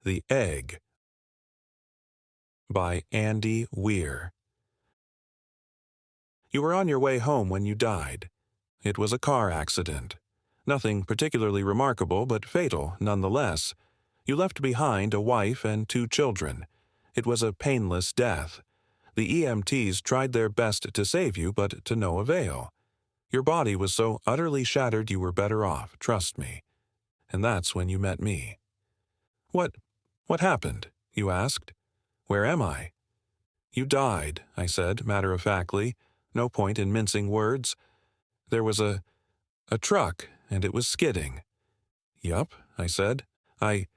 The Egg by Andy Weir. You were on your way home when you died. It was a car accident. Nothing particularly remarkable, but fatal nonetheless. You left behind a wife and 2 children. It was a painless death. The EMTs tried their best to save you, but to no avail. Your body was so utterly shattered you were better off, trust me. And that's when you met me. What happened? You asked. Where am I? You died, I said, matter-of-factly. No point in mincing words. There was a truck, and it was skidding. Yup, I said. I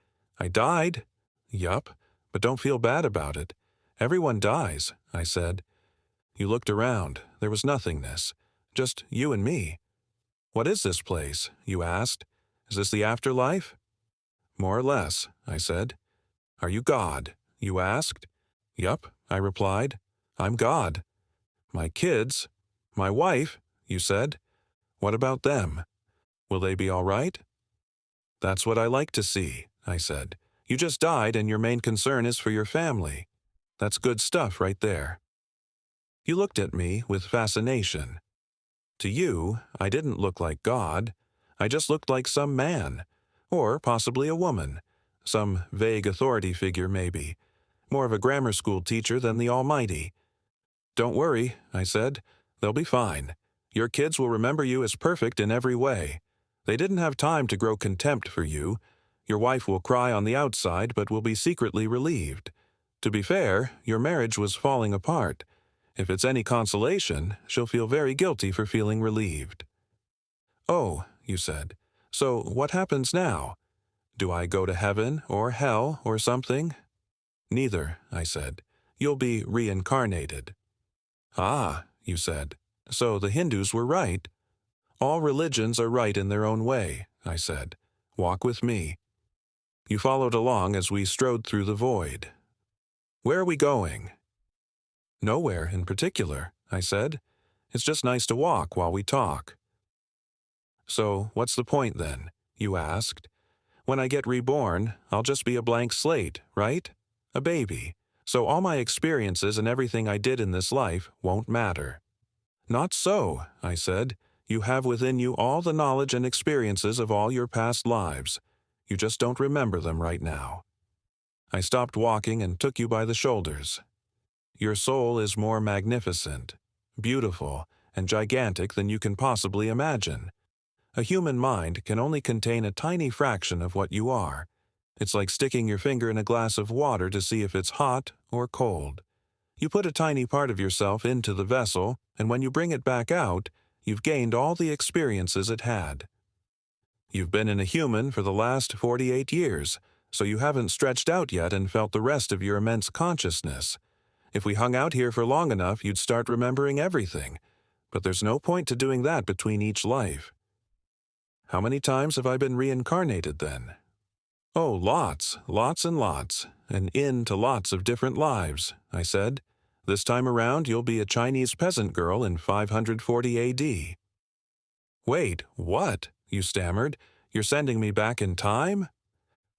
died? Yup, but don't feel bad about it. Everyone dies, I said. You looked around. There was nothingness. Just you and me. What is this place? You asked. Is this the afterlife? More or less, I said. Are you God? You asked. Yup, I replied. I'm God. My kids, my wife, you said. What about them? Will they be all right? That's what I like to see, I said. You just died and your main concern is for your family. That's good stuff right there. You looked at me with fascination. To you, I didn't look like God. I just looked like some man, or possibly a woman, some vague authority figure maybe, more of a grammar school teacher than the Almighty. Don't worry, I said. They'll be fine. Your kids will remember you as perfect in every way. They didn't have time to grow contempt for you. Your wife will cry on the outside, but will be secretly relieved. To be fair, your marriage was falling apart. If it's any consolation, she'll feel very guilty for feeling relieved. Oh, you said. So what happens now? Do I go to heaven or hell or something? Neither, I said. You'll be reincarnated. Ah, you said. So the Hindus were right. All religions are right in their own way, I said. Walk with me. You followed along as we strode through the void. Where are we going? Nowhere in particular, I said. It's just nice to walk while we talk. So what's the point then? You asked. When I get reborn, I'll just be a blank slate, right? A baby. So all my experiences and everything I did in this life won't matter. Not so, I said. You have within you all the knowledge and experiences of all your past lives. You just don't remember them right now. I stopped walking and took you by the shoulders. Your soul is more magnificent, beautiful, and gigantic than you can possibly imagine. A human mind can only contain a tiny fraction of what you are. It's like sticking your finger in a glass of water to see if it's hot or cold. You put a tiny part of yourself into the vessel, and when you bring it back out, you've gained all the experiences it had. You've been in a human for the last 48 years, so you haven't stretched out yet and felt the rest of your immense consciousness. If we hung out here for long enough, you'd start remembering everything. But there's no point to doing that between each life. How many times have I been reincarnated then? Oh, lots and lots, and into lots of different lives, I said. This time around, you'll be a Chinese peasant girl in 540 A.D. Wait, what? You stammered. You're sending me back in time?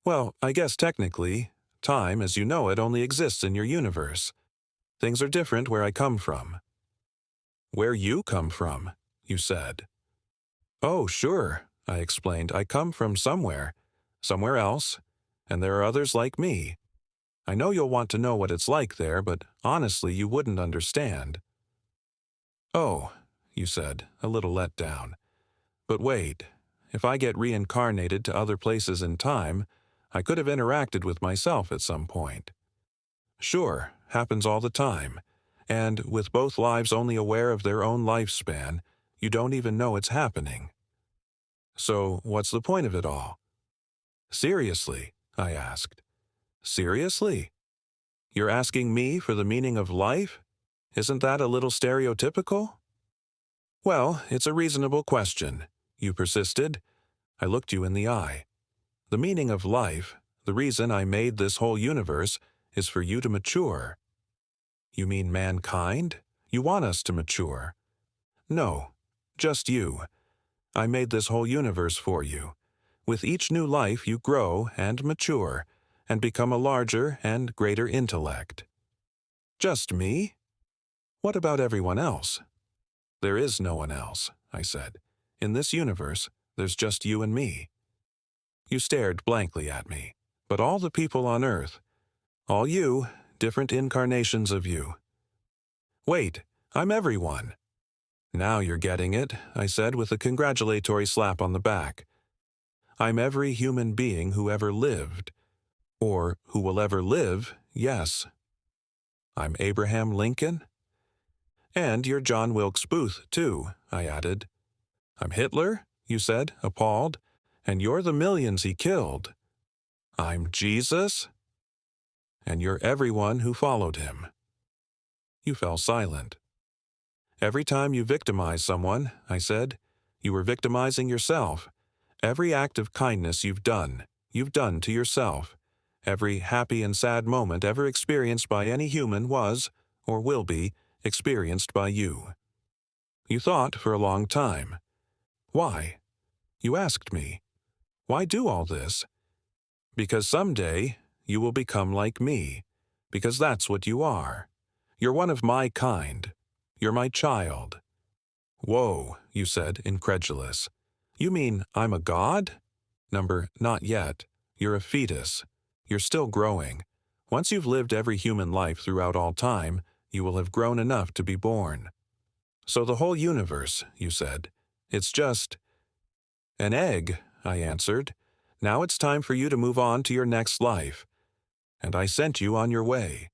Well, I guess technically, time as you know it only exists in your universe. Things are different where I come from. Where you come from, you said. Oh, sure, I explained. I come from somewhere else, and there are others like me. I know you'll want to know what it's like there, but honestly, you wouldn't understand. Oh, you said, a little let down. But wait, if I get reincarnated to other places in time, I could have interacted with myself at some point. Sure, happens all the time, and with both lives only aware of their own lifespan, you don't even know it's happening. So what's the point of it all? Seriously, I asked. Seriously? You're asking me for the meaning of life? Isn't that a little stereotypical? Well, it's a reasonable question, you persisted. I looked you in the eye. The meaning of life, the reason I made this whole universe, is for you to mature. You mean mankind? You want us to mature? No, just you. I made this whole universe for you. With each new life you grow and mature, and become a larger and greater intellect. Just me? What about everyone else? There is no one else, I said. In this universe, there's just you and me. You stared blankly at me. But all the people on Earth, all you, different incarnations of you. Wait, I'm everyone. Now you're getting it, I said with a congratulatory slap on the back. I'm every human being who ever lived. Or who will ever live, yes. I'm Abraham Lincoln? And you're John Wilkes Booth, too, I added. I'm Hitler, you said, appalled, and you're the millions he killed. I'm Jesus? And you're everyone who followed him. You fell silent. Every time you victimize someone, I said, you were victimizing yourself. Every act of kindness you've done to yourself. Every happy and sad moment ever experienced by any human was, or will be, experienced by you. You thought for a long time. Why? You asked me. Why do all this? Because someday you will become like me. Because that's what you are. You're one of my kind. You're my child. Whoa, you said, incredulous. You mean I'm a god? Not yet. You're a fetus. You're still growing. Once you've lived every human life throughout all time, you will have grown enough to be born. So the whole universe, you said, it's just an egg, I answered. Now it's time for you to move on to your next life. And I sent you on your way.